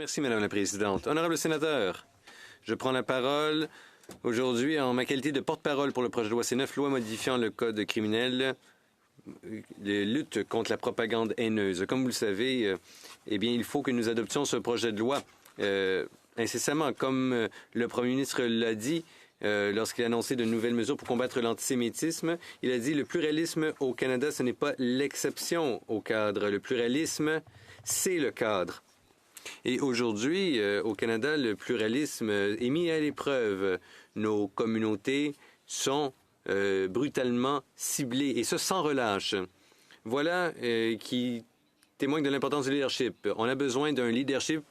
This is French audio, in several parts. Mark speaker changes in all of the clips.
Speaker 1: Merci, Madame la Présidente. Honorable sénateur, je prends la parole aujourd'hui en ma qualité de porte-parole pour le projet de loi C9, loi modifiant le code criminel de lutte contre la propagande haineuse. Comme vous le savez, eh bien, il faut que nous adoptions ce projet de loi incessamment. Comme le premier ministre l'a dit lorsqu'il a annoncé de nouvelles mesures pour combattre l'antisémitisme, il a dit le pluralisme au Canada, ce n'est pas l'exception au cadre. Le pluralisme, c'est le cadre. Et aujourd'hui, au Canada, le pluralisme est mis à l'épreuve. Nos communautés sont brutalement ciblées, et ce, sans relâche. Voilà qui témoigne de l'importance du leadership. On a besoin d'un leadership,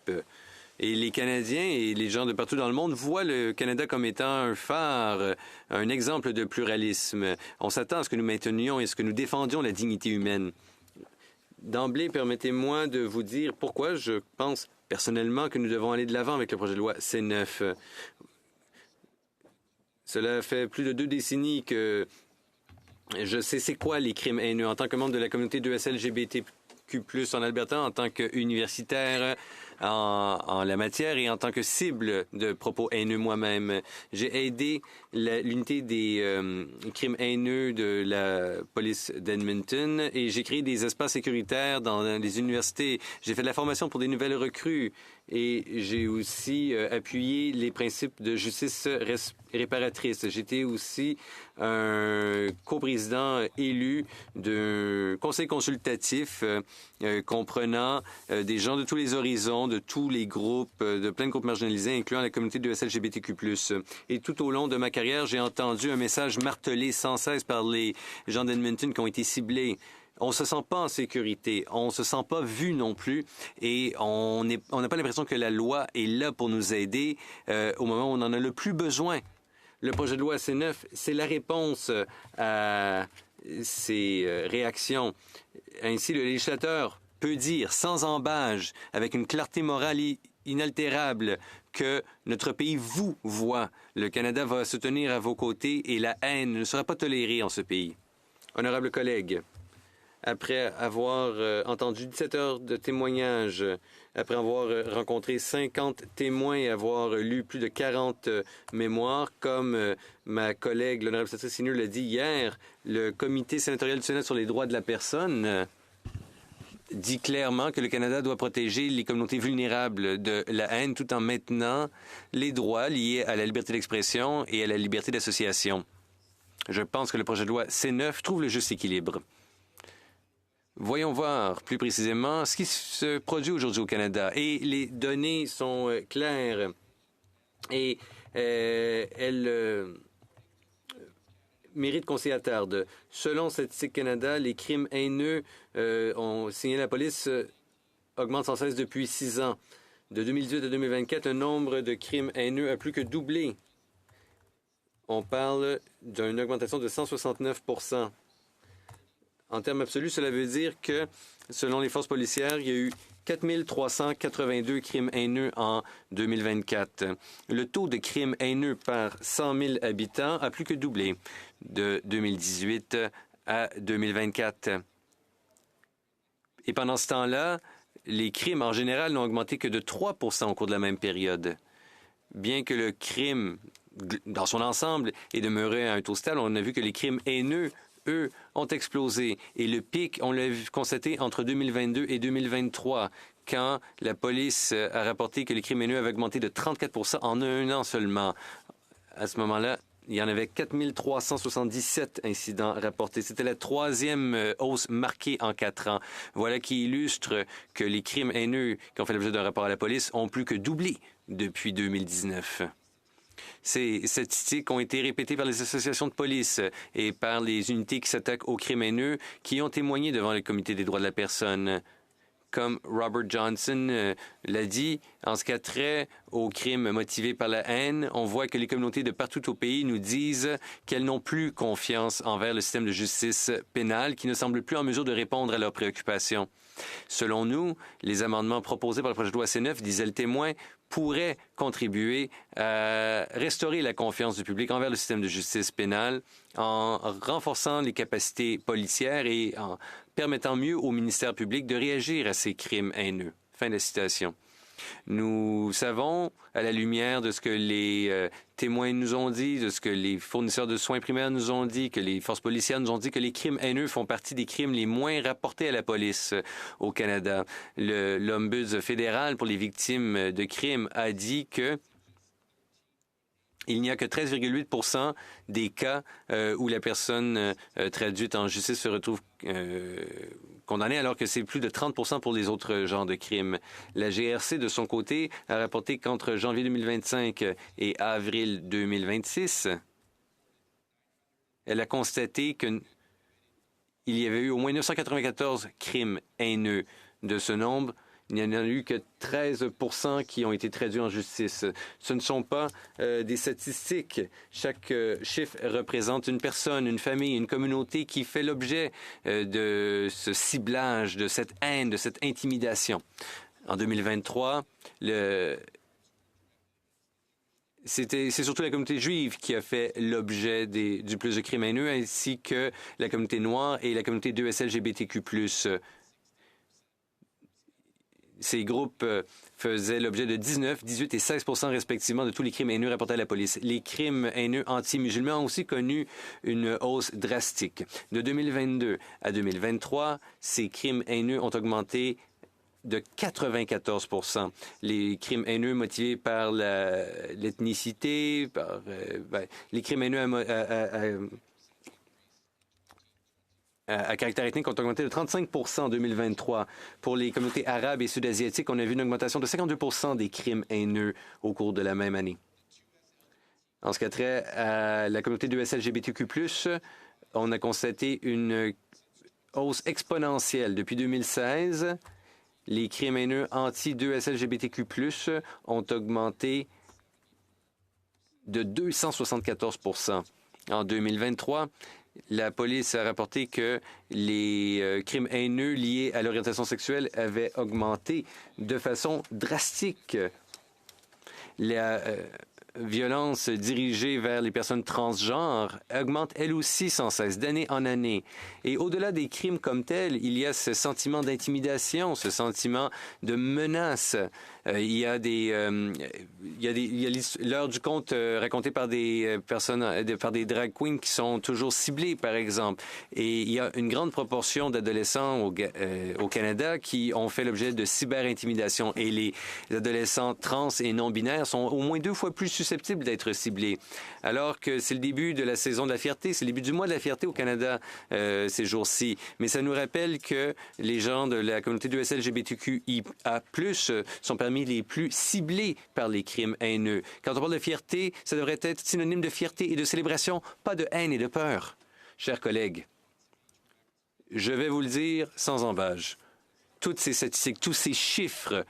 Speaker 1: et les Canadiens et les gens de partout dans le monde voient le Canada comme étant un phare, un exemple de pluralisme. On s'attend à ce que nous maintenions et ce que nous défendions la dignité humaine. D'emblée, permettez-moi de vous dire pourquoi je pense personnellement que nous devons aller de l'avant avec le projet de loi C9. Cela fait plus de 2 décennies que je sais c'est quoi les crimes haineux. En tant que membre de la communauté de LGBTQ+, en Alberta, en tant qu'universitaire en la matière et en tant que cible de propos haineux moi-même, j'ai aidé l'unité des crimes haineux de la police d'Edmonton et j'ai créé des espaces sécuritaires dans les universités. J'ai fait de la formation pour des nouvelles recrues et j'ai aussi appuyé les principes de justice réparatrice. J'étais aussi un coprésident élu d'un conseil consultatif comprenant des gens de tous les horizons, de tous les groupes, de plein de groupes marginalisés, incluant la communauté de LGBTQ+. Et tout au long de ma carrière, j'ai entendu un message martelé sans cesse par les gens d'Edmonton qui ont été ciblés. On se sent pas en sécurité, on se sent pas vu non plus, et on n'a pas l'impression que la loi est là pour nous aider au moment où on en a le plus besoin. Le projet de loi C9, c'est la réponse à ces réactions. Ainsi, le législateur peut dire sans embâge, avec une clarté morale inaltérable, que notre pays vous voit. Le Canada va se tenir à vos côtés et la haine ne sera pas tolérée en ce pays. Honorables collègues, après avoir entendu 17 heures de témoignages, après avoir rencontré 50 témoins et avoir lu plus de 40 mémoires, comme ma collègue, l'honorable sénatrice Senior, l'a dit hier, le Comité sénatorial du Sénat sur les droits de la personne dit clairement que le Canada doit protéger les communautés vulnérables de la haine tout en maintenant les droits liés à la liberté d'expression et à la liberté d'association. Je pense que le projet de loi C9 trouve le juste équilibre. Voyons voir plus précisément ce qui se produit aujourd'hui au Canada. Et les données sont claires et elles méritent qu'on s'y attarde. Selon Statistique Canada, les crimes haineux ont signalé à la police augmentent sans cesse depuis 6 ans. De 2018 à 2024, le nombre de crimes haineux a plus que doublé. On parle d'une augmentation de 169 %. En termes absolus, cela veut dire que, selon les forces policières, il y a eu 4 382 crimes haineux en 2024. Le taux de crimes haineux par 100 000 habitants a plus que doublé de 2018 à 2024. Et pendant ce temps-là, les crimes en général n'ont augmenté que de 3 % au cours de la même période. Bien que le crime, dans son ensemble, ait demeuré à un taux stable, on a vu que les crimes haineux eux, ont explosé. Et le pic, on l'a constaté entre 2022 et 2023, quand la police a rapporté que les crimes haineux avaient augmenté de 34 % en un an seulement. À ce moment-là, il y en avait 4 377 incidents rapportés. C'était la 3e hausse marquée en 4 ans. Voilà qui illustre que les crimes haineux qui ont fait l'objet d'un rapport à la police ont plus que doublé depuis 2019. Ces statistiques ont été répétées par les associations de police et par les unités qui s'attaquent aux crimes haineux qui ont témoigné devant le Comité des droits de la personne. Comme Robert Johnson l'a dit, en ce qui a trait aux crimes motivés par la haine, on voit que les communautés de partout au pays nous disent qu'elles n'ont plus confiance envers le système de justice pénale qui ne semble plus en mesure de répondre à leurs préoccupations. Selon nous, les amendements proposés par le projet de loi C9, disait le témoin, pourraient contribuer à restaurer la confiance du public envers le système de justice pénale en renforçant les capacités policières et en permettant mieux au ministère public de réagir à ces crimes haineux. Fin de la citation. Nous savons, à la lumière de ce que les témoins nous ont dit, de ce que les fournisseurs de soins primaires nous ont dit, que les forces policières nous ont dit, que les crimes haineux font partie des crimes les moins rapportés à la police au Canada. L'Ombuds fédéral pour les victimes de crimes a dit que il n'y a que 13,8 % des cas où la personne traduite en justice se retrouve condamnée, alors que c'est plus de 30 % pour les autres genres de crimes. La GRC, de son côté, a rapporté qu'entre janvier 2025 et avril 2026, elle a constaté qu'il y avait eu au moins 994 crimes haineux. De ce nombre, il n'y en a eu que 13 % qui ont été traduits en justice. Ce ne sont pas des statistiques. Chaque chiffre représente une personne, une famille, une communauté qui fait l'objet de ce ciblage, de cette haine, de cette intimidation. En 2023, c'est surtout la communauté juive qui a fait l'objet du plus de crimes haineux, ainsi que la communauté noire et la communauté 2S LGBTQ+. Ces groupes faisaient l'objet de 19, 18 et 16 % respectivement de tous les crimes haineux rapportés à la police. Les crimes haineux anti-musulmans ont aussi connu une hausse drastique. De 2022 à 2023, ces crimes haineux ont augmenté de 94 %. Les crimes haineux motivés par l'ethnicité, les crimes haineux à caractère ethnique ont augmenté de 35 % en 2023. Pour les communautés arabes et sud-asiatiques, on a vu une augmentation de 52 % des crimes haineux au cours de la même année. En ce qui a trait à la communauté 2S LGBTQ+, on a constaté une hausse exponentielle. Depuis 2016, les crimes haineux anti-2S LGBTQ+, ont augmenté de 274 %. En 2023, la police a rapporté que les crimes haineux liés à l'orientation sexuelle avaient augmenté de façon drastique. La violence dirigée vers les personnes transgenres augmente elle aussi sans cesse, d'année en année. Et au-delà des crimes comme tels, il y a ce sentiment d'intimidation, ce sentiment de menace. Il y a l'heure du conte racontée par des personnes, par des drag queens qui sont toujours ciblées, par exemple. Et il y a une grande proportion d'adolescents au Canada qui ont fait l'objet de cyber-intimidation. Et les adolescents trans et non-binaires sont au moins 2 fois plus susceptibles d'être ciblés. Alors que c'est le début de la saison de la fierté, c'est le début du mois de la fierté au Canada ces jours-ci. Mais ça nous rappelle que les gens de la communauté 2S LGBTQIA+, sont parmi les plus ciblés par les crimes haineux. Quand on parle de fierté, ça devrait être synonyme de fierté et de célébration, pas de haine et de peur. Chers collègues, je vais vous le dire sans embâche. Toutes ces statistiques, tous ces chiffres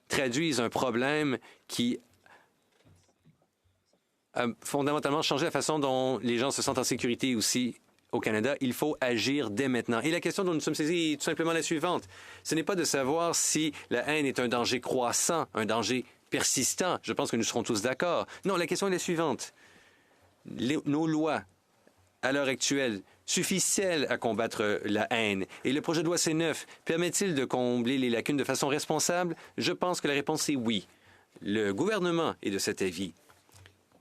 Speaker 1: traduisent un problème qui a fondamentalement changé la façon dont les gens se sentent en sécurité aussi au Canada. Il faut agir dès maintenant. Et la question dont nous sommes saisis est tout simplement la suivante. Ce n'est pas de savoir si la haine est un danger croissant, un danger persistant. Je pense que nous serons tous d'accord. Non, la question est la suivante. Nos lois, à l'heure actuelle, suffisent-elles à combattre la haine? Et le projet de loi C9 permet-il de combler les lacunes de façon responsable? Je pense que la réponse est oui. Le gouvernement est de cet avis.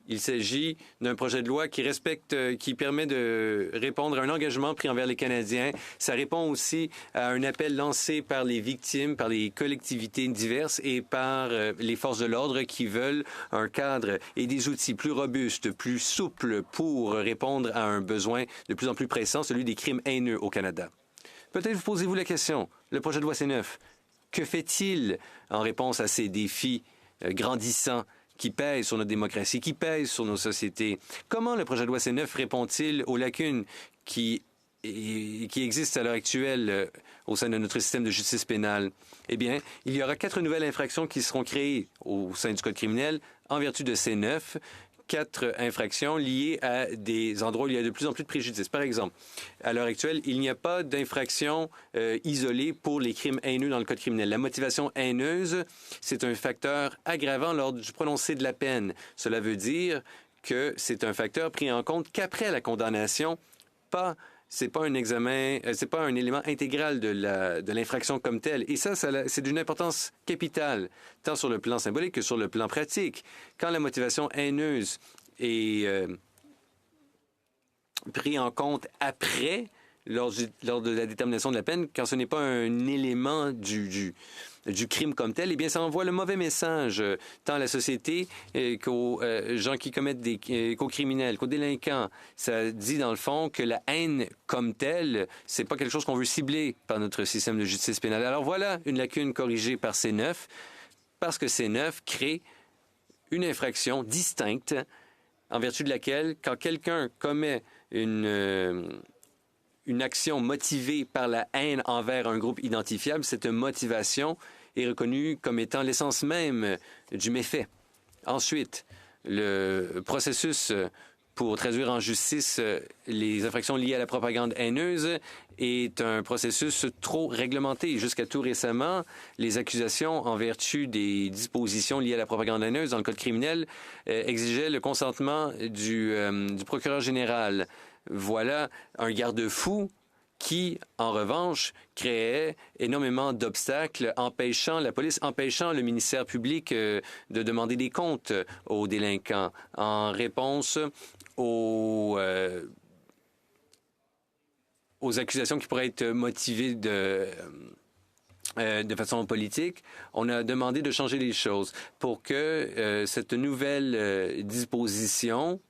Speaker 1: Il s'agit d'un projet de loi qui permet de répondre à un engagement pris envers les Canadiens. Ça répond aussi à un appel lancé par les victimes, par les collectivités diverses et par les forces de l'ordre qui veulent un cadre et des outils plus robustes, plus souples pour répondre à un besoin de plus en plus pressant, celui des crimes haineux au Canada. Peut-être vous posez-vous la question, le projet de loi C9, que fait-il en réponse à ces défis grandissants qui pèsent sur notre démocratie, qui pèsent sur nos sociétés? Comment le projet de loi C9 répond-il aux lacunes qui existent à l'heure actuelle au sein de notre système de justice pénale? Eh bien, il y aura 4 nouvelles infractions qui seront créées au sein du Code criminel en vertu de C9. 4 infractions liées à des endroits où il y a de plus en plus de préjudice. Par exemple, à l'heure actuelle, il n'y a pas d'infraction isolée pour les crimes haineux dans le Code criminel. La motivation haineuse, c'est un facteur aggravant lors du prononcé de la peine. Cela veut dire que c'est un facteur pris en compte qu'après la condamnation, pas c'est pas un examen, c'est pas un élément intégral de l'infraction comme telle. Et ça c'est d'une importance capitale, tant sur le plan symbolique que sur le plan pratique. Quand la motivation haineuse est prise en compte après, lors de la détermination de la peine, quand ce n'est pas un élément du crime comme tel, eh bien, ça envoie le mauvais message tant à la société qu'aux gens qui commettent qu'aux criminels, qu'aux délinquants. Ça dit, dans le fond, que la haine comme telle, c'est pas quelque chose qu'on veut cibler par notre système de justice pénale. Alors voilà une lacune corrigée par C9, parce que C9 crée une infraction distincte en vertu de laquelle, quand quelqu'un commet une action motivée par la haine envers un groupe identifiable, cette motivation est reconnue comme étant l'essence même du méfait. Ensuite, le processus pour traduire en justice les infractions liées à la propagande haineuse est un processus trop réglementé. Jusqu'à tout récemment, les accusations en vertu des dispositions liées à la propagande haineuse dans le code criminel exigeaient le consentement du procureur général. Voilà un garde-fou qui, en revanche, créait énormément d'obstacles, empêchant la police, empêchant le ministère public de demander des comptes aux délinquants en réponse aux accusations qui pourraient être motivées de façon politique. On a demandé de changer les choses pour que cette nouvelle disposition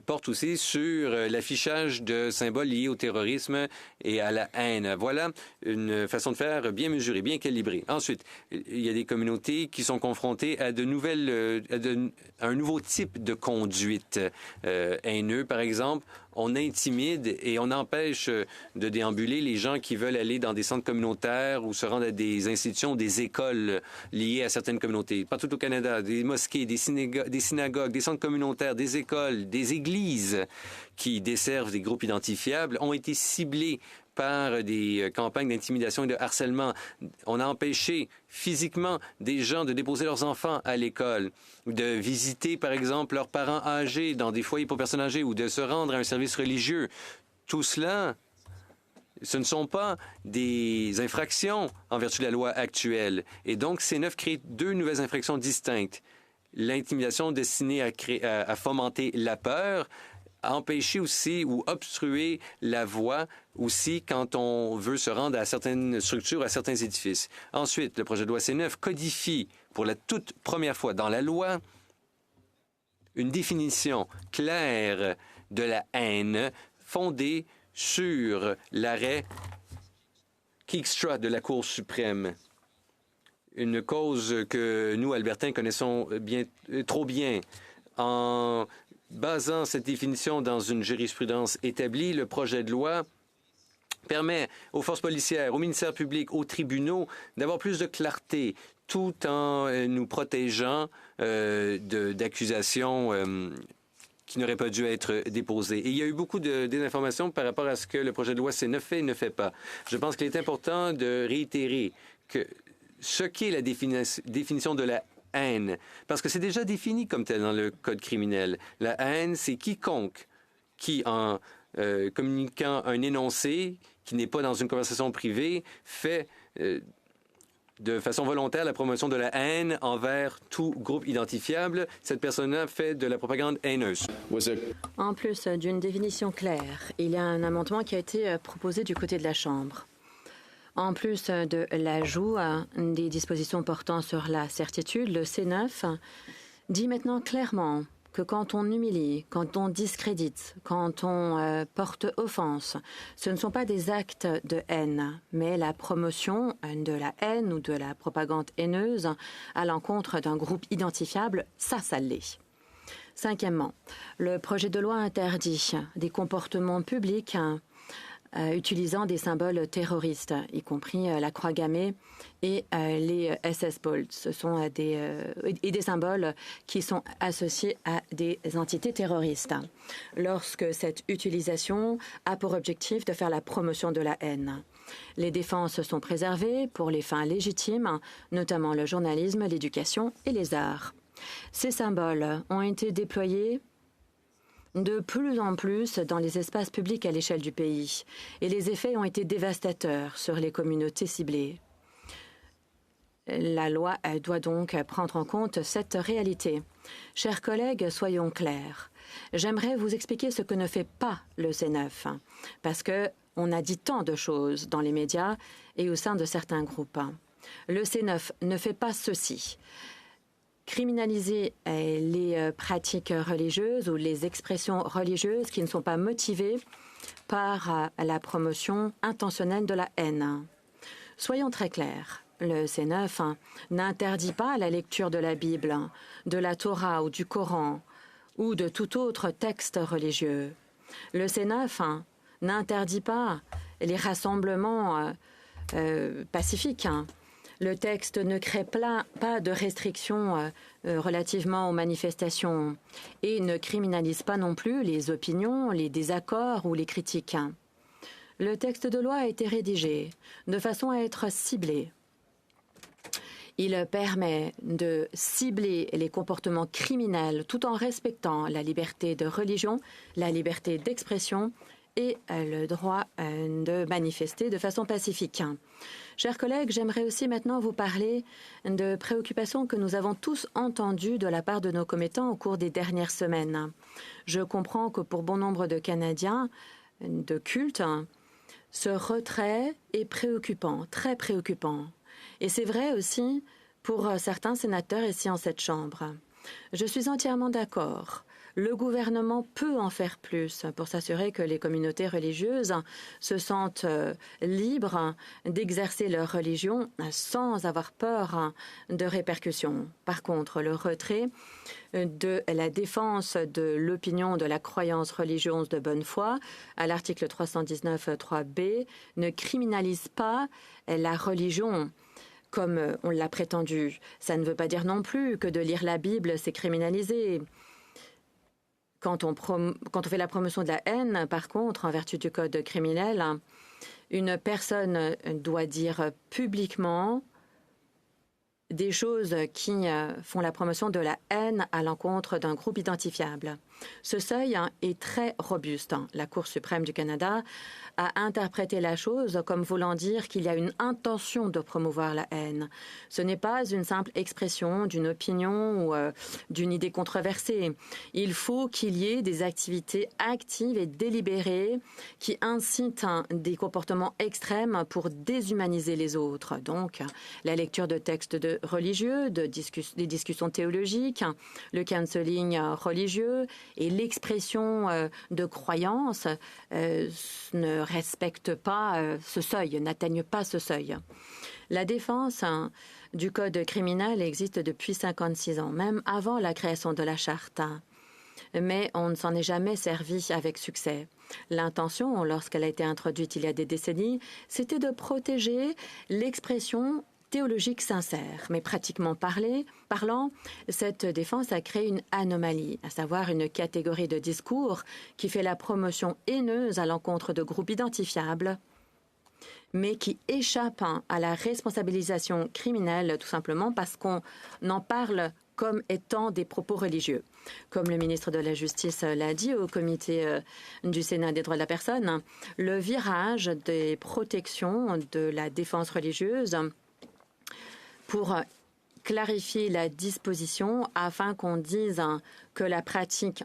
Speaker 1: porte aussi sur l'affichage de symboles liés au terrorisme et à la haine. Voilà une façon de faire bien mesurée, bien calibrée. Ensuite, il y a des communautés qui sont confrontées à un nouveau type de conduite haineux, par exemple. On intimide et on empêche de déambuler les gens qui veulent aller dans des centres communautaires ou se rendre à des institutions, des écoles liées à certaines communautés. Partout au Canada, des mosquées, des synagogues, des centres communautaires, des écoles, des églises qui desservent des groupes identifiables ont été ciblés par des campagnes d'intimidation et de harcèlement. On a empêché physiquement des gens de déposer leurs enfants à l'école, de visiter, par exemple, leurs parents âgés dans des foyers pour personnes âgées ou de se rendre à un service religieux. Tout cela, ce ne sont pas des infractions en vertu de la loi actuelle. Et donc, C9 crée deux nouvelles infractions distinctes. L'intimidation destinée à fomenter la peur, empêcher aussi ou obstruer la voie aussi quand on veut se rendre à certaines structures, à certains édifices. Ensuite, le projet de loi C9 codifie pour la toute première fois dans la loi une définition claire de la haine fondée sur l'arrêt Keegstra de la Cour suprême. Une cause que nous, Albertains, connaissons trop bien. En basant cette définition dans une jurisprudence établie, le projet de loi permet aux forces policières, au ministère public, aux tribunaux d'avoir plus de clarté tout en nous protégeant d'accusations qui n'auraient pas dû être déposées. Et il y a eu beaucoup de désinformations par rapport à ce que le projet de loi C9 fait et ne fait pas. Je pense qu'il est important de réitérer que ce qu'est la définition de la haine, parce que c'est déjà défini comme tel dans le Code criminel. La haine, c'est quiconque qui, en communiquant un énoncé qui n'est pas dans une conversation privée, fait de façon volontaire la promotion de la haine envers tout groupe identifiable. Cette personne-là fait de la propagande haineuse.
Speaker 2: En plus d'une définition claire, il y a un amendement qui a été proposé du côté de la Chambre. En plus de l'ajout des dispositions portant sur la certitude, le C9 dit maintenant clairement que quand on humilie, quand on discrédite, quand on porte offense, ce ne sont pas des actes de haine, mais la promotion de la haine ou de la propagande haineuse à l'encontre d'un groupe identifiable, ça l'est. Cinquièmement, le projet de loi interdit des comportements publics utilisant des symboles terroristes, y compris la croix gammée et les SS Bolt. Ce sont des symboles qui sont associés à des entités terroristes. Lorsque cette utilisation a pour objectif de faire la promotion de la haine. Les défenses sont préservées pour les fins légitimes, notamment le journalisme, l'éducation et les arts. Ces symboles ont été déployés de plus en plus dans les espaces publics à l'échelle du pays, et les effets ont été dévastateurs sur les communautés ciblées. La loi doit donc prendre en compte cette réalité. Chers collègues, soyons clairs. J'aimerais vous expliquer ce que ne fait pas le C9, parce qu'on a dit tant de choses dans les médias et au sein de certains groupes. Le C9 ne fait pas ceci. Criminaliser les pratiques religieuses ou les expressions religieuses qui ne sont pas motivées par la promotion intentionnelle de la haine. Soyons très clairs. Le C9 n'interdit pas la lecture de la Bible, de la Torah ou du Coran ou de tout autre texte religieux. Le C9 n'interdit pas les rassemblements pacifiques. Le texte ne crée pas de restrictions relativement aux manifestations et ne criminalise pas non plus les opinions, les désaccords ou les critiques. Le texte de loi a été rédigé de façon à être ciblé. Il permet de cibler les comportements criminels tout en respectant la liberté de religion, la liberté d'expression et le droit de manifester de façon pacifique. Chers collègues, j'aimerais aussi maintenant vous parler de préoccupations que nous avons tous entendues de la part de nos commettants au cours des dernières semaines. Je comprends que pour bon nombre de Canadiens de culte, ce retrait est préoccupant, très préoccupant. Et c'est vrai aussi pour certains sénateurs ici en cette Chambre. Je suis entièrement d'accord. Le gouvernement peut en faire plus pour s'assurer que les communautés religieuses se sentent libres d'exercer leur religion sans avoir peur de répercussions. Par contre, le retrait de la défense de l'opinion de la croyance religieuse de bonne foi à l'article 319.3b ne criminalise pas la religion comme on l'a prétendu. Ça ne veut pas dire non plus que de lire la Bible, c'est criminalisé. Quand on fait la promotion de la haine, par contre, en vertu du code criminel, une personne doit dire publiquement des choses qui font la promotion de la haine à l'encontre d'un groupe identifiable. Ce seuil est très robuste. La Cour suprême du Canada a interprété la chose comme voulant dire qu'il y a une intention de promouvoir la haine. Ce n'est pas une simple expression d'une opinion ou d'une idée controversée. Il faut qu'il y ait des activités actives et délibérées qui incitent des comportements extrêmes pour déshumaniser les autres. Donc, la lecture de textes religieux, des discussions théologiques, le counseling religieux et l'expression de croyances ne respectent pas ce seuil, n'atteignent pas ce seuil. La défense du code criminel existe depuis 56 ans, même avant la création de la charte. Mais on ne s'en est jamais servi avec succès. L'intention, lorsqu'elle a été introduite il y a des décennies, c'était de protéger l'expression théologique sincère, mais pratiquement parlant, cette défense a créé une anomalie, à savoir une catégorie de discours qui fait la promotion haineuse à l'encontre de groupes identifiables, mais qui échappe à la responsabilisation criminelle tout simplement parce qu'on en parle comme étant des propos religieux. Comme le ministre de la Justice l'a dit au comité du Sénat des droits de la personne, le virage des protections de la défense religieuse pour clarifier la disposition afin qu'on dise que la pratique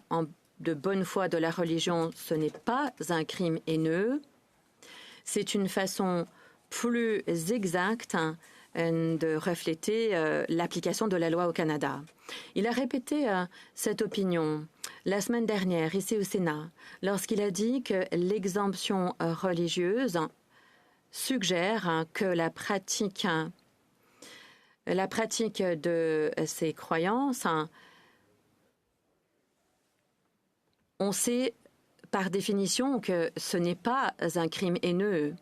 Speaker 2: de bonne foi de la religion, ce n'est pas un crime haineux. C'est une façon plus exacte de refléter l'application de la loi au Canada. Il a répété cette opinion la semaine dernière ici au Sénat lorsqu'il a dit que l'exemption religieuse suggère que la pratique de ces croyances, on sait par définition que ce n'est pas un crime haineux.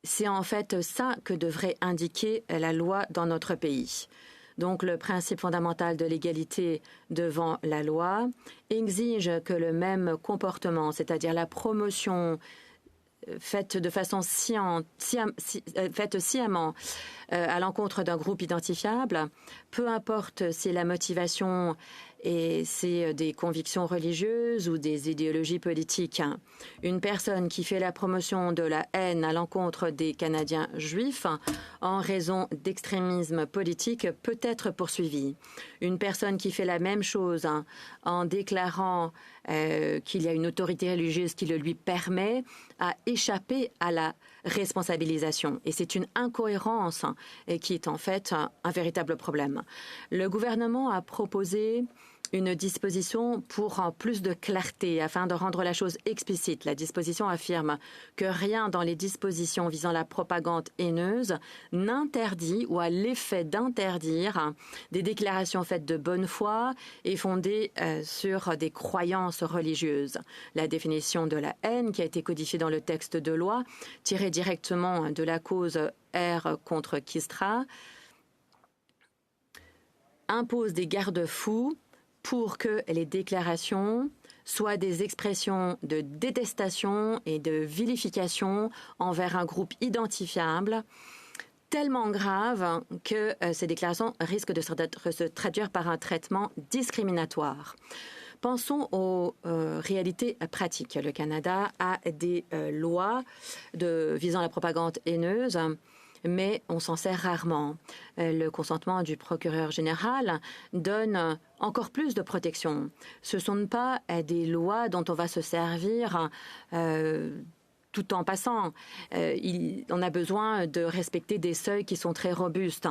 Speaker 2: C'est en fait ça que devrait indiquer la loi dans notre pays. Donc le principe fondamental de l'égalité devant la loi exige que le même comportement, c'est-à-dire la promotion faite de façon sciemment à l'encontre d'un groupe identifiable, peu importe si la motivation et c'est des convictions religieuses ou des idéologies politiques. Une personne qui fait la promotion de la haine à l'encontre des Canadiens juifs en raison d'extrémisme politique peut être poursuivie. Une personne qui fait la même chose en déclarant qu'il y a une autorité religieuse qui le lui permet a échappé à la responsabilisation. Et c'est une incohérence qui est en fait un véritable problème. Le gouvernement a proposé une disposition pour plus de clarté afin de rendre la chose explicite. La disposition affirme que rien dans les dispositions visant la propagande haineuse n'interdit ou a l'effet d'interdire des déclarations faites de bonne foi et fondées sur des croyances religieuses. La définition de la haine qui a été codifiée dans le texte de loi, tirée directement de la cause R contre Kistra, impose des garde-fous pour que les déclarations soient des expressions de détestation et de vilification envers un groupe identifiable, tellement grave que ces déclarations risquent de se traduire par un traitement discriminatoire. Pensons aux réalités pratiques. Le Canada a des lois visant la propagande haineuse, mais on s'en sert rarement. Le consentement du procureur général donne encore plus de protection. Ce ne sont pas des lois dont on va se servir tout en passant. On a besoin de respecter des seuils qui sont très robustes.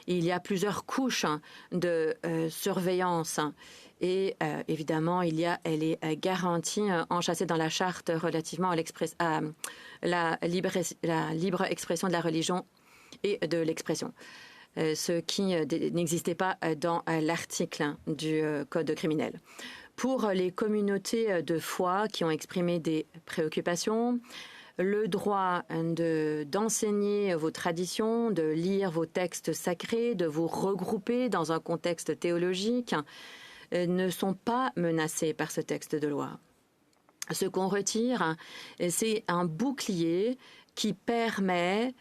Speaker 2: Il y a plusieurs couches de surveillance. Et évidemment, il y a les garanties enchâssées dans la charte relativement à la libre expression de la religion et de l'expression, ce qui n'existait pas dans l'article du Code criminel. Pour les communautés de foi qui ont exprimé des préoccupations, le droit d'enseigner vos traditions, de lire vos textes sacrés, de vous regrouper dans un contexte théologique, ne sont pas menacés par ce texte de loi. Ce qu'on retire, c'est un bouclier qui permet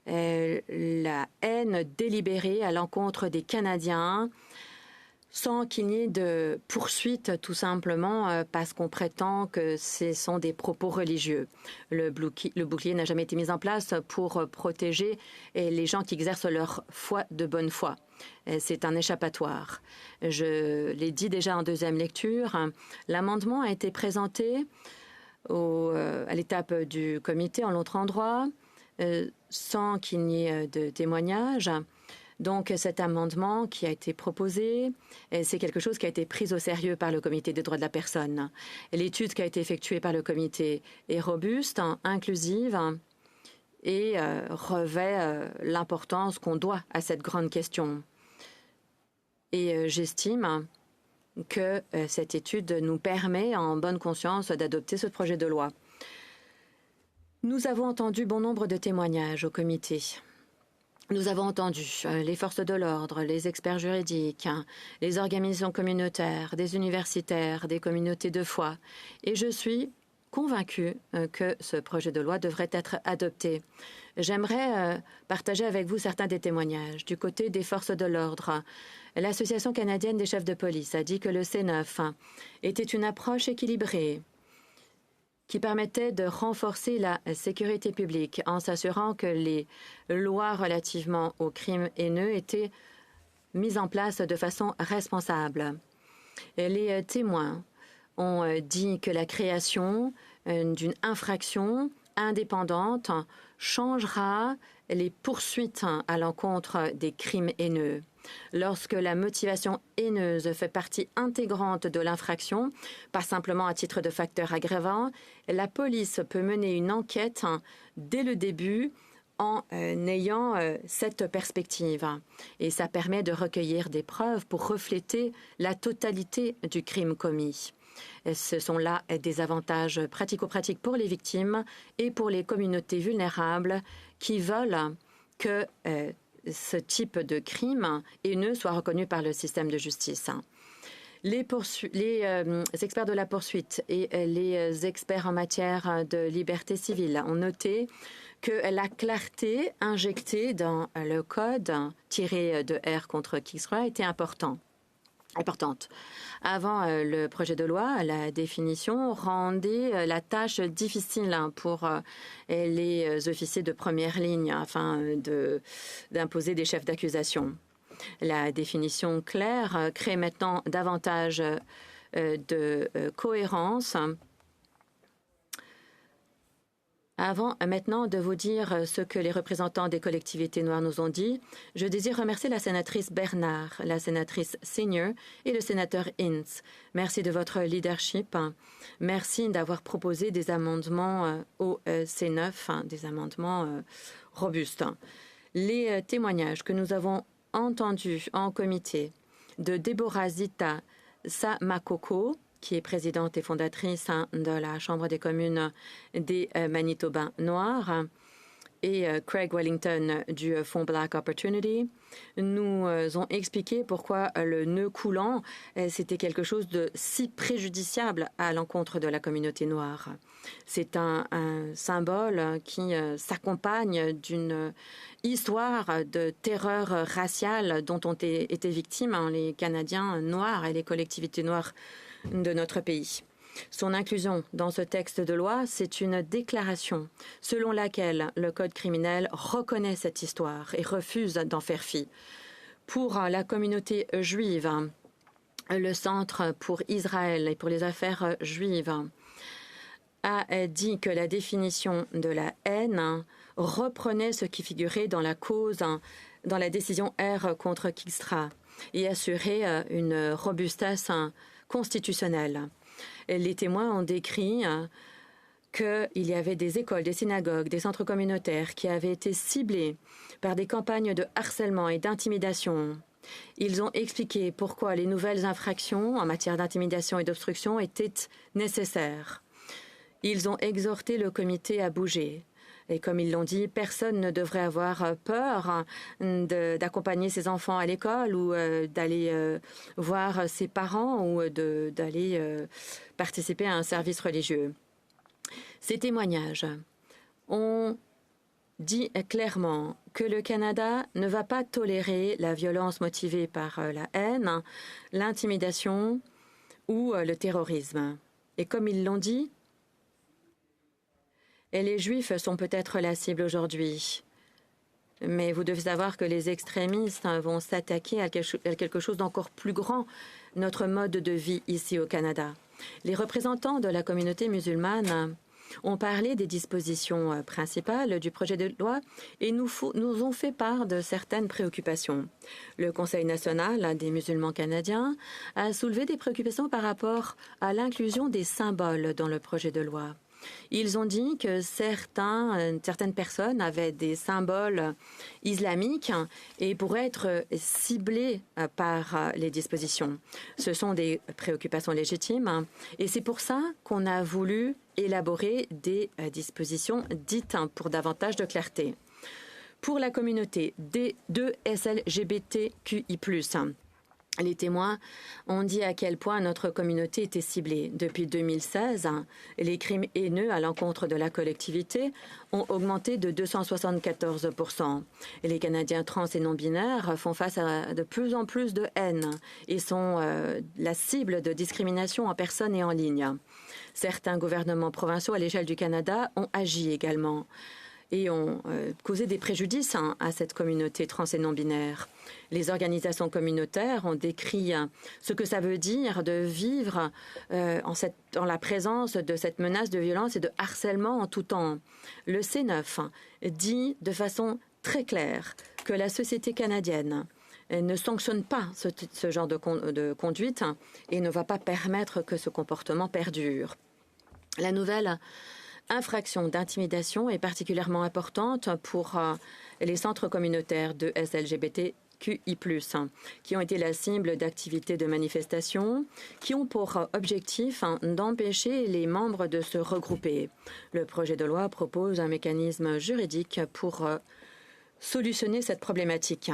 Speaker 2: la haine délibérée à l'encontre des Canadiens sans qu'il n'y ait de poursuite tout simplement parce qu'on prétend que ce sont des propos religieux. Le bouclier n'a jamais été mis en place pour protéger les gens qui exercent leur foi de bonne foi. C'est un échappatoire. Je l'ai dit déjà en deuxième lecture, l'amendement a été présenté à l'étape du comité en l'autre endroit sans qu'il n'y ait de témoignage. Donc cet amendement qui a été proposé, c'est quelque chose qui a été pris au sérieux par le Comité des droits de la personne. L'étude qui a été effectuée par le comité est robuste, inclusive et revêt l'importance qu'on doit à cette grande question. Et j'estime que cette étude nous permet en bonne conscience d'adopter ce projet de loi. Nous avons entendu bon nombre de témoignages au comité. Nous avons entendu les forces de l'ordre, les experts juridiques, les organisations communautaires, des universitaires, des communautés de foi. Et je suis convaincue que ce projet de loi devrait être adopté. J'aimerais partager avec vous certains des témoignages. Du côté des forces de l'ordre, l'Association canadienne des chefs de police a dit que le C9 était une approche équilibrée qui permettait de renforcer la sécurité publique en s'assurant que les lois relativement aux crimes haineux étaient mises en place de façon responsable. Les témoins ont dit que la création d'une infraction indépendante changera les poursuites à l'encontre des crimes haineux. Lorsque la motivation haineuse fait partie intégrante de l'infraction, pas simplement à titre de facteur aggravant, la police peut mener une enquête dès le début en ayant cette perspective. Et ça permet de recueillir des preuves pour refléter la totalité du crime commis. Ce sont là des avantages pratico-pratiques pour les victimes et pour les communautés vulnérables qui veulent que ce type de crime haineux soit reconnu par le système de justice. Les experts de la poursuite et les experts en matière de liberté civile ont noté que la clarté injectée dans le code tiré de R contre Kisra était importante. importante. Avant le projet de loi, la définition rendait la tâche difficile pour les officiers de première ligne afin d'imposer des chefs d'accusation. La définition claire crée maintenant davantage de cohérence. Avant maintenant de vous dire ce que les représentants des collectivités noires nous ont dit, je désire remercier la sénatrice Bernard, la sénatrice Senior et le sénateur Ince. Merci de votre leadership. Merci d'avoir proposé des amendements au C9, des amendements robustes. Les témoignages que nous avons entendus en comité de Deborah Zita Samakoko, qui est présidente et fondatrice de la Chambre des communes des Manitobains noirs, et Craig Wellington du Fonds Black Opportunity, nous ont expliqué pourquoi le nœud coulant, c'était quelque chose de si préjudiciable à l'encontre de la communauté noire. C'est un symbole qui s'accompagne d'une histoire de terreur raciale dont ont été victimes les Canadiens noirs et les collectivités noires de notre pays. Son inclusion dans ce texte de loi, c'est une déclaration selon laquelle le Code criminel reconnaît cette histoire et refuse d'en faire fi. Pour la communauté juive, le Centre pour Israël et pour les affaires juives a dit que la définition de la haine reprenait ce qui figurait dans la cause, dans la décision R contre Kijlstra et assurait une robustesse constitutionnelle. Les témoins ont décrit qu'il y avait des écoles, des synagogues, des centres communautaires qui avaient été ciblés par des campagnes de harcèlement et d'intimidation. Ils ont expliqué pourquoi les nouvelles infractions en matière d'intimidation et d'obstruction étaient nécessaires. Ils ont exhorté le comité à bouger. Et comme ils l'ont dit, personne ne devrait avoir peur d'accompagner ses enfants à l'école ou d'aller voir ses parents ou d'aller participer à un service religieux. Ces témoignages ont dit clairement que le Canada ne va pas tolérer la violence motivée par la haine, l'intimidation ou le terrorisme. Et comme ils l'ont dit, et les Juifs sont peut-être la cible aujourd'hui. Mais vous devez savoir que les extrémistes vont s'attaquer à quelque chose d'encore plus grand, notre mode de vie ici au Canada. Les représentants de la communauté musulmane ont parlé des dispositions principales du projet de loi et nous ont fait part de certaines préoccupations. Le Conseil national des musulmans canadiens a soulevé des préoccupations par rapport à l'inclusion des symboles dans le projet de loi. Ils ont dit que certaines personnes avaient des symboles islamiques et pourraient être ciblées par les dispositions. Ce sont des préoccupations légitimes et c'est pour ça qu'on a voulu élaborer des dispositions dites pour davantage de clarté. Pour la communauté des 2 SLGBTQI+, les témoins ont dit à quel point notre communauté était ciblée. Depuis 2016, les crimes haineux à l'encontre de la collectivité ont augmenté de 274%. Et les Canadiens trans et non-binaires font face à de plus en plus de haine et sont la cible de discrimination en personne et en ligne. Certains gouvernements provinciaux à l'échelle du Canada ont agi également et ont causé des préjudices à cette communauté trans et non-binaire. Les organisations communautaires ont décrit ce que ça veut dire de vivre en la présence de cette menace de violence et de harcèlement en tout temps. Le C9 dit de façon très claire que la société canadienne ne sanctionne pas ce genre de conduite et ne va pas permettre que ce comportement perdure. La nouvelle infraction d'intimidation est particulièrement importante pour les centres communautaires de SLGBTQI+, qui ont été la cible d'activités de manifestation, qui ont pour objectif d'empêcher les membres de se regrouper. Le projet de loi propose un mécanisme juridique pour solutionner cette problématique.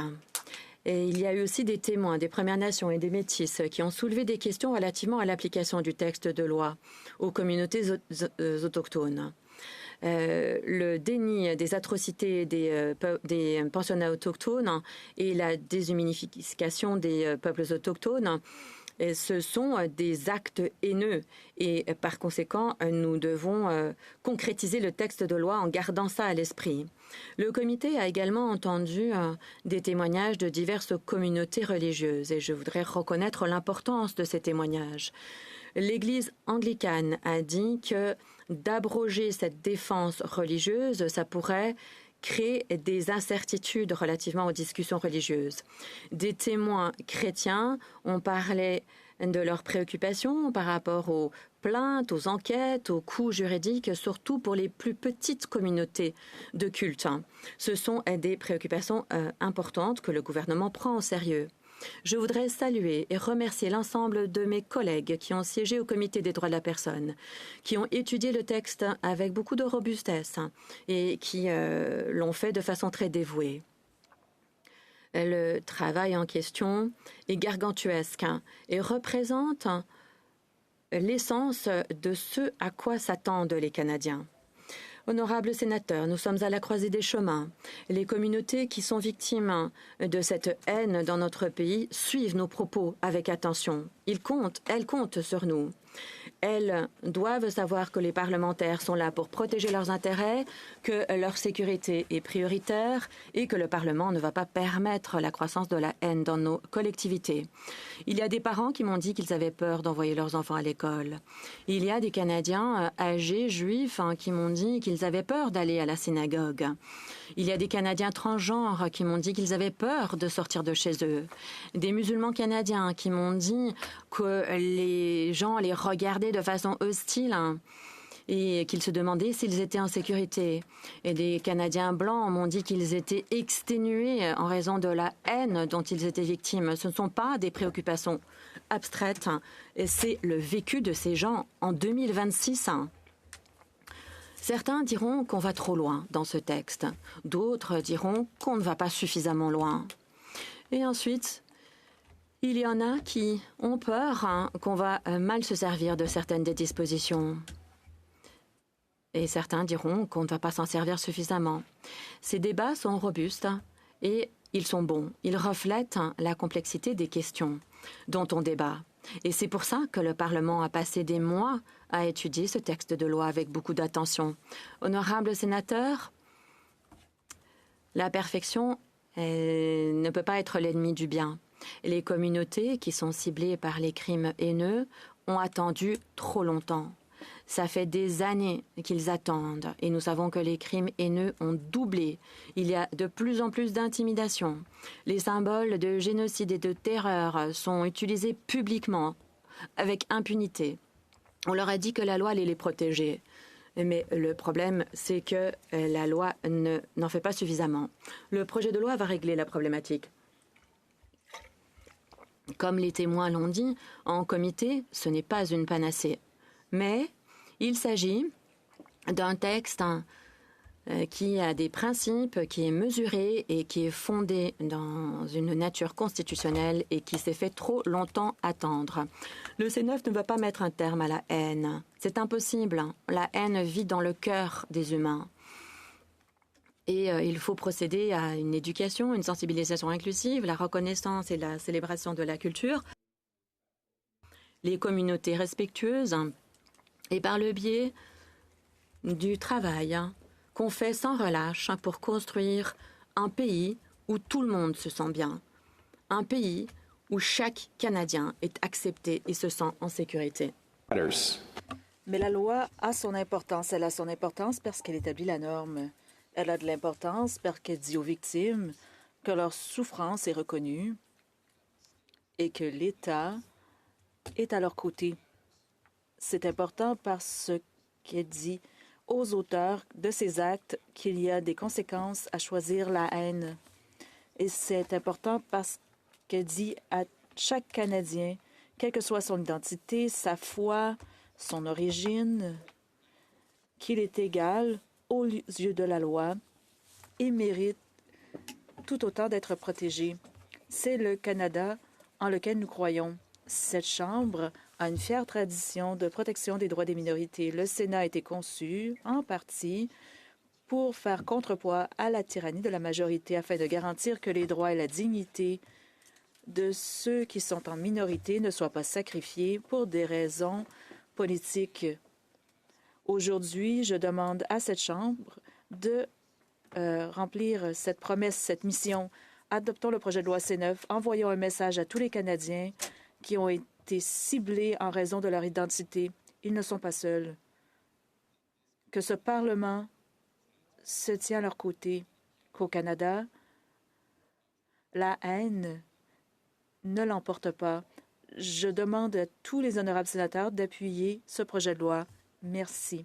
Speaker 2: Et il y a eu aussi des témoins des Premières Nations et des Métis qui ont soulevé des questions relativement à l'application du texte de loi aux communautés autochtones. le déni des atrocités des pensionnats autochtones et la déshumification des peuples autochtones. Et ce sont des actes haineux et par conséquent, nous devons concrétiser le texte de loi en gardant ça à l'esprit. Le comité a également entendu des témoignages de diverses communautés religieuses et je voudrais reconnaître l'importance de ces témoignages. L'Église anglicane a dit que d'abroger cette défense religieuse, ça pourrait créer des incertitudes relativement aux discussions religieuses. Des témoins chrétiens ont parlé de leurs préoccupations par rapport aux plaintes, aux enquêtes, aux coûts juridiques, surtout pour les plus petites communautés de culte. Ce sont des préoccupations importantes que le gouvernement prend au sérieux. Je voudrais saluer et remercier l'ensemble de mes collègues qui ont siégé au Comité des droits de la personne, qui ont étudié le texte avec beaucoup de robustesse et qui l'ont fait de façon très dévouée. Le travail en question est gargantuesque et représente l'essence de ce à quoi s'attendent les Canadiens. Honorables sénateurs, nous sommes à la croisée des chemins. Les communautés qui sont victimes de cette haine dans notre pays suivent nos propos avec attention. Elles comptent sur nous. Elles doivent savoir que les parlementaires sont là pour protéger leurs intérêts, que leur sécurité est prioritaire et que le Parlement ne va pas permettre la croissance de la haine dans nos collectivités. Il y a des parents qui m'ont dit qu'ils avaient peur d'envoyer leurs enfants à l'école. Il y a des Canadiens âgés, juifs, qui m'ont dit qu'ils avaient peur d'aller à la synagogue. Il y a des Canadiens transgenres qui m'ont dit qu'ils avaient peur de sortir de chez eux. Des musulmans canadiens qui m'ont dit que les gens les regardaient de façon hostile et qu'ils se demandaient s'ils étaient en sécurité. Et des Canadiens blancs m'ont dit qu'ils étaient exténués en raison de la haine dont ils étaient victimes. Ce ne sont pas des préoccupations abstraites, c'est le vécu de ces gens en 2026. Certains diront qu'on va trop loin dans ce texte. D'autres diront qu'on ne va pas suffisamment loin. Et ensuite, il y en a qui ont peur qu'on va mal se servir de certaines des dispositions. Et certains diront qu'on ne va pas s'en servir suffisamment. Ces débats sont robustes et ils sont bons. Ils reflètent la complexité des questions dont on débat. Et c'est pour ça que le Parlement a passé des mois à étudier ce texte de loi avec beaucoup d'attention. Honorables sénateurs, la perfection ne peut pas être l'ennemi du bien. Les communautés qui sont ciblées par les crimes haineux ont attendu trop longtemps. Ça fait des années qu'ils attendent et nous savons que les crimes haineux ont doublé. Il y a de plus en plus d'intimidation. Les symboles de génocide et de terreur sont utilisés publiquement avec impunité. On leur a dit que la loi allait les protéger. Mais le problème, c'est que la loi n'en fait pas suffisamment. Le projet de loi va régler la problématique. Comme les témoins l'ont dit, en comité, ce n'est pas une panacée. Mais il s'agit d'un texte qui a des principes, qui est mesuré et qui est fondé dans une nature constitutionnelle et qui s'est fait trop longtemps attendre. Le C9 ne va pas mettre un terme à la haine. C'est impossible. La haine vit dans le cœur des humains. Et il faut procéder à une éducation, une sensibilisation inclusive, la reconnaissance et la célébration de la culture, les communautés respectueuses et par le biais du travail qu'on fait sans relâche pour construire un pays où tout le monde se sent bien, un pays où chaque Canadien est accepté et se sent en sécurité.
Speaker 3: Mais la loi a son importance. Elle a son importance parce qu'elle établit la norme. Elle a de l'importance parce qu'elle dit aux victimes que leur souffrance est reconnue et que l'État est à leur côté. C'est important parce qu'elle dit aux auteurs de ces actes qu'il y a des conséquences à choisir la haine. Et c'est important parce qu'elle dit à chaque Canadien, quelle que soit son identité, sa foi, son origine, qu'il est égal aux yeux de la loi et mérite tout autant d'être protégé. C'est le Canada en lequel nous croyons. Cette Chambre a une fière tradition de protection des droits des minorités. Le Sénat a été conçu, en partie, pour faire contrepoids à la tyrannie de la majorité afin de garantir que les droits et la dignité de ceux qui sont en minorité ne soient pas sacrifiés pour des raisons politiques. Aujourd'hui, je demande à cette Chambre de remplir cette promesse, cette mission. Adoptons le projet de loi C9, envoyons un message à tous les Canadiens qui ont été ciblés en raison de leur identité. Ils ne sont pas seuls. Que ce Parlement se tient à leur côté, qu'au Canada, la haine ne l'emporte pas. Je demande à tous les honorables sénateurs d'appuyer ce projet de loi. Merci.